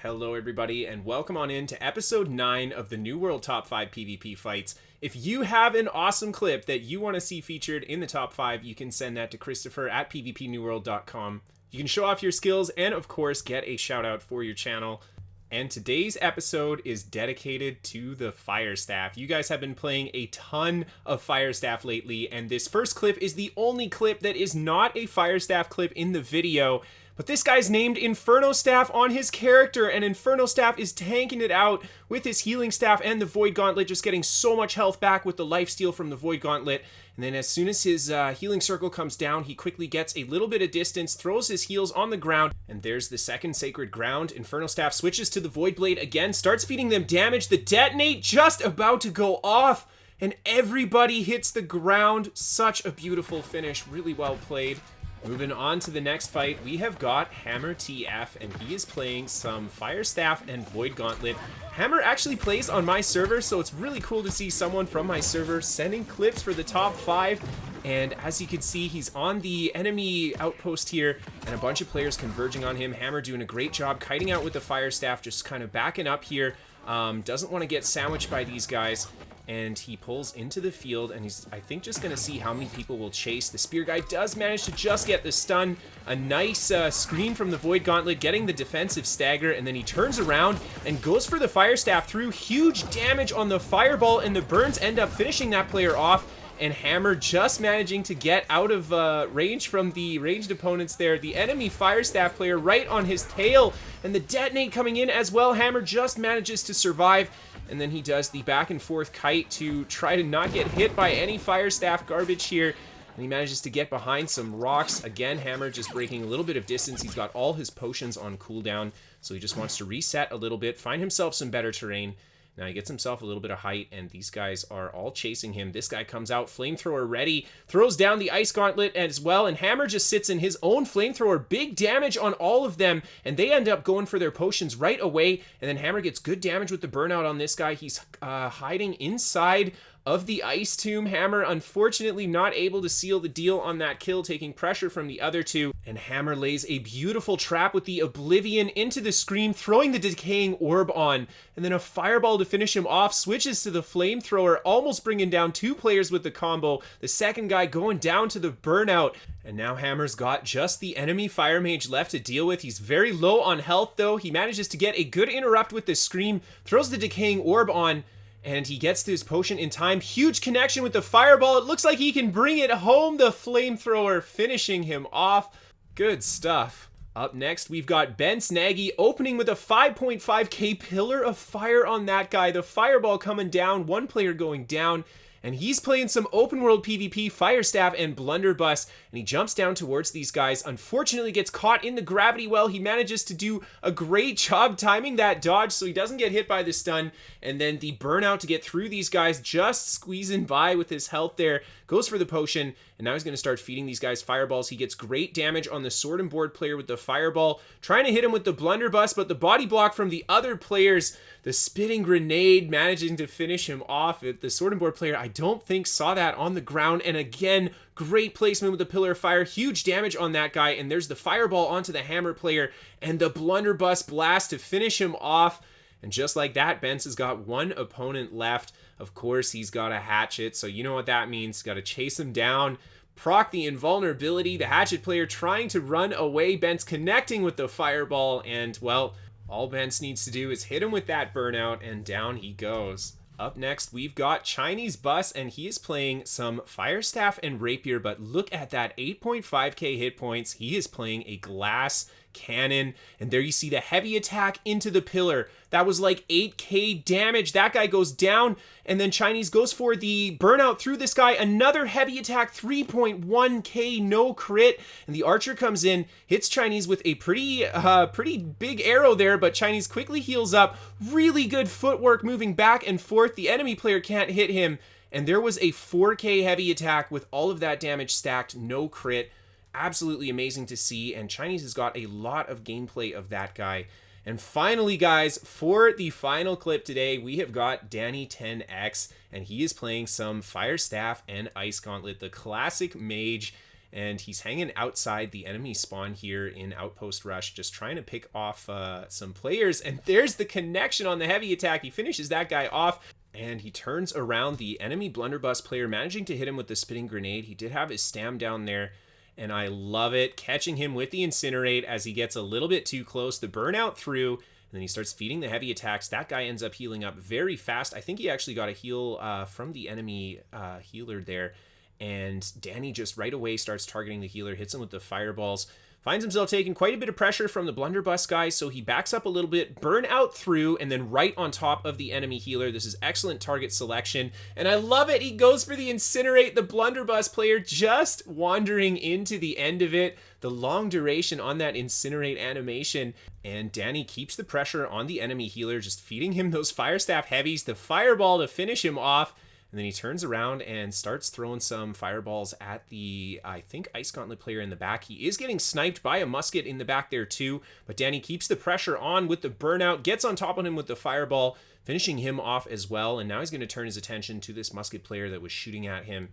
Hello everybody and welcome on in to episode 9 of the New World Top 5 PvP fights. If you have an awesome clip that you want to see featured in the top 5, you can send that to Kristofer at pvpnewworld.com. You can show off your skills and of course get a shout out for your channel. And today's episode is dedicated to the Fire Staff. You guys have been playing a ton of Fire Staff lately, and this first clip is the only clip that is not a Fire Staff clip in the video. But this guy's named Inferno Staff on his character, and Inferno Staff is tanking it out with his healing staff and the Void Gauntlet, just getting so much health back with the lifesteal from the Void Gauntlet. And then as soon as his healing circle comes down, he quickly gets a little bit of distance, throws his heals on the ground, and there's the second Sacred Ground. Inferno Staff switches to the Void Blade again, starts feeding them damage. The detonate just about to go off, and everybody hits the ground. Such a beautiful finish, really well played. Moving on to the next fight, we have got HammerTF, and he is playing some Fire Staff and Void Gauntlet. Hammer actually plays on my server, so it's really cool to see someone from my server sending clips for the top 5. And as you can see, he's on the enemy outpost here, and a bunch of players converging on him. Hammer doing a great job kiting out with the Fire Staff, just kind of backing up here. Doesn't want to get sandwiched by these guys. And he pulls into the field, and he's, I think, just going to see how many people will chase. The Spear Guy does manage to just get the stun. A nice screen from the Void Gauntlet, getting the defensive stagger, and then he turns around and goes for the Fire Staff through. Huge damage on the Fireball, and the burns end up finishing that player off. And Hammer just managing to get out of range from the ranged opponents there. The enemy Fire Staff player right on his tail, and the detonate coming in as well. Hammer just manages to survive. And then he does the back and forth kite to try to not get hit by any Fire Staff garbage here. And he manages to get behind some rocks. Again, Hammer just breaking a little bit of distance. He's got all his potions on cooldown, so he just wants to reset a little bit, find himself some better terrain. Now he gets himself a little bit of height, and these guys are all chasing him. This guy comes out, flamethrower ready, throws down the ice gauntlet as well, and Hammer just sits in his own flamethrower. Big damage on all of them, and they end up going for their potions right away, and then Hammer gets good damage with the burnout on this guy. He's hiding inside of the ice tomb. Hammer unfortunately not able to seal the deal on that kill, taking pressure from the other two, and Hammer lays a beautiful trap with the Oblivion into the Scream, throwing the decaying orb on, and then a fireball to finish him off. Switches to the flamethrower, almost bringing down 2 players with the combo. The second guy going down to the burnout, and now Hammer's got just the enemy fire mage left to deal with. He's very low on health though. He manages to get a good interrupt with the Scream, throws the decaying orb on, and he gets to his potion in time. Huge connection with the fireball. It looks like he can bring it home. The flamethrower finishing him off. Good stuff. Up next, we've got Bence Nagy opening with a 5.5k Pillar of Fire on that guy. The fireball coming down, 1 player going down. And he's playing some open world PvP, Fire Staff and Blunderbuss, and he jumps down towards these guys. Unfortunately gets caught in the gravity well. He manages to do a great job timing that dodge so he doesn't get hit by the stun, and then the burnout to get through these guys, just squeezing by with his health there. Goes for the potion, and now he's going to start feeding these guys fireballs. He gets great damage on the sword and board player with the fireball, trying to hit him with the blunderbuss, but the body block from the other players, the spitting grenade managing to finish him off. The sword and board player, I don't think, saw that on the ground, and again, great placement with the Pillar of Fire. Huge damage on that guy, and there's the fireball onto the Hammer player, and the blunderbuss blast to finish him off. And just like that, Bence has got 1 opponent left. Of course, he's got a hatchet, so you know what that means. Got to chase him down, proc the invulnerability. The hatchet player trying to run away. Bence connecting with the fireball, and, well, all Bence needs to do is hit him with that burnout, and down he goes. Up next, we've got Chinese Bus, and he is playing some Fire Staff and Rapier, but look at that 8.5k hit points. He is playing a glass cannon, and there you see the heavy attack into the pillar. That was like 8k damage. That guy goes down, and then Chinese goes for the burnout through this guy. Another heavy attack, 3.1k, no crit, and the archer comes in, hits Chinese with a pretty big arrow there, but Chinese quickly heals up. Really good footwork moving back and forth. The enemy player can't hit him, and there was a 4k heavy attack with all of that damage stacked, no crit. Absolutely amazing to see, and Chinese has got a lot of gameplay of that guy. And finally, guys, for the final clip today, we have got Danny 10X, and he is playing some Fire Staff and Ice Gauntlet, the classic mage. and he's hanging outside the enemy spawn here in Outpost Rush, just trying to pick off some players. And there's the connection on the heavy attack. He finishes that guy off, and he turns around the enemy blunderbuss player, managing to hit him with the spinning grenade. He did have his stam down there, and I love it, catching him with the incinerate as he gets a little bit too close. The burnout through, and then he starts feeding the heavy attacks. That guy ends up healing up very fast. I think he actually got a heal from the enemy healer there. And Danny just right away starts targeting the healer, hits him with the fireballs, finds himself taking quite a bit of pressure from the blunderbuss guy, so he backs up a little bit, burn out through, and then right on top of the enemy healer. This is excellent target selection, and I love it. He goes for the incinerate, the blunderbuss player just wandering into the end of it. The long duration on that incinerate animation, and Danny keeps the pressure on the enemy healer, just feeding him those fire staff heavies, the fireball to finish him off. And then he turns around and starts throwing some fireballs at the, I think, Ice Gauntlet player in the back. He is getting sniped by a musket in the back there too, but Danny keeps the pressure on with the burnout, gets on top of him with the fireball, finishing him off as well. And now he's going to turn his attention to this musket player that was shooting at him.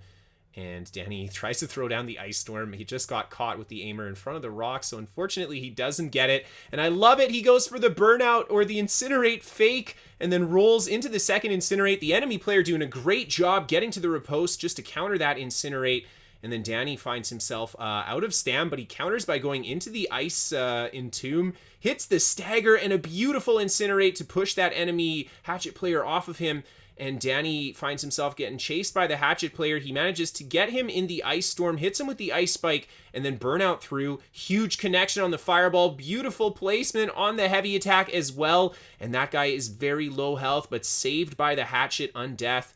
And Danny tries to throw down the ice storm. He just got caught with the aimer in front of the rock, so unfortunately he doesn't get it. And I love it. He goes for the burnout or the incinerate fake and then rolls into the second incinerate. The enemy player doing a great job getting to the riposte just to counter that incinerate. And then Danny finds himself out of stam, but he counters by going into the ice entomb, hits the stagger and a beautiful incinerate to push that enemy hatchet player off of him. And Danny finds himself getting chased by the hatchet player. He manages to get him in the ice storm, hits him with the ice spike, and then burnout through. Huge connection on the fireball. Beautiful placement on the heavy attack as well. And that guy is very low health, but saved by the hatchet undeath.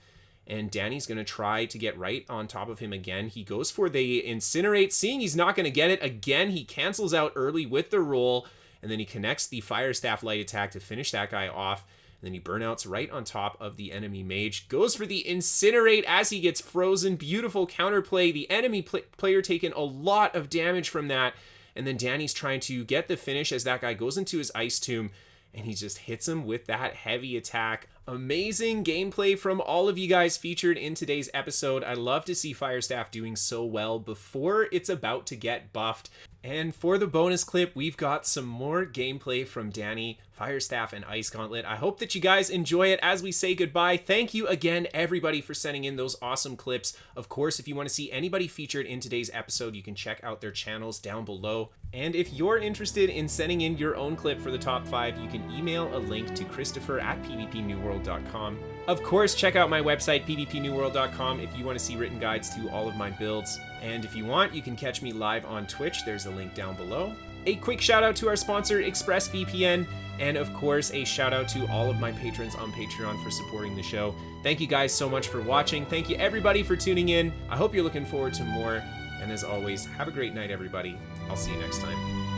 And Danny's going to try to get right on top of him again. He goes for the incinerate. Seeing he's not going to get it again, he cancels out early with the roll. And then he connects the fire staff light attack to finish that guy off. And then he burnouts right on top of the enemy mage. Goes for the incinerate as he gets frozen. Beautiful counterplay. The enemy player taking a lot of damage from that. And then Danny's trying to get the finish as that guy goes into his ice tomb. And he just hits him with that heavy attack. Amazing gameplay from all of you guys featured in today's episode. I love to see Firestaff doing so well before it's about to get buffed. And for the bonus clip, we've got some more gameplay from Danny, Firestaff, and Ice Gauntlet. I hope that you guys enjoy it as we say goodbye. Thank you again, everybody, for sending in those awesome clips. Of course, if you want to see anybody featured in today's episode, you can check out their channels down below. And if you're interested in sending in your own clip for the top 5, you can email a link to Kristofer at pvpnewworld.com. Of course, check out my website, pvpnewworld.com, if you want to see written guides to all of my builds. And if you want, you can catch me live on Twitch. There's a link down below. A quick shout out to our sponsor, ExpressVPN. And of course, a shout out to all of my patrons on Patreon for supporting the show. Thank you guys so much for watching. Thank you everybody for tuning in. I hope you're looking forward to more. And as always, have a great night, everybody. I'll see you next time.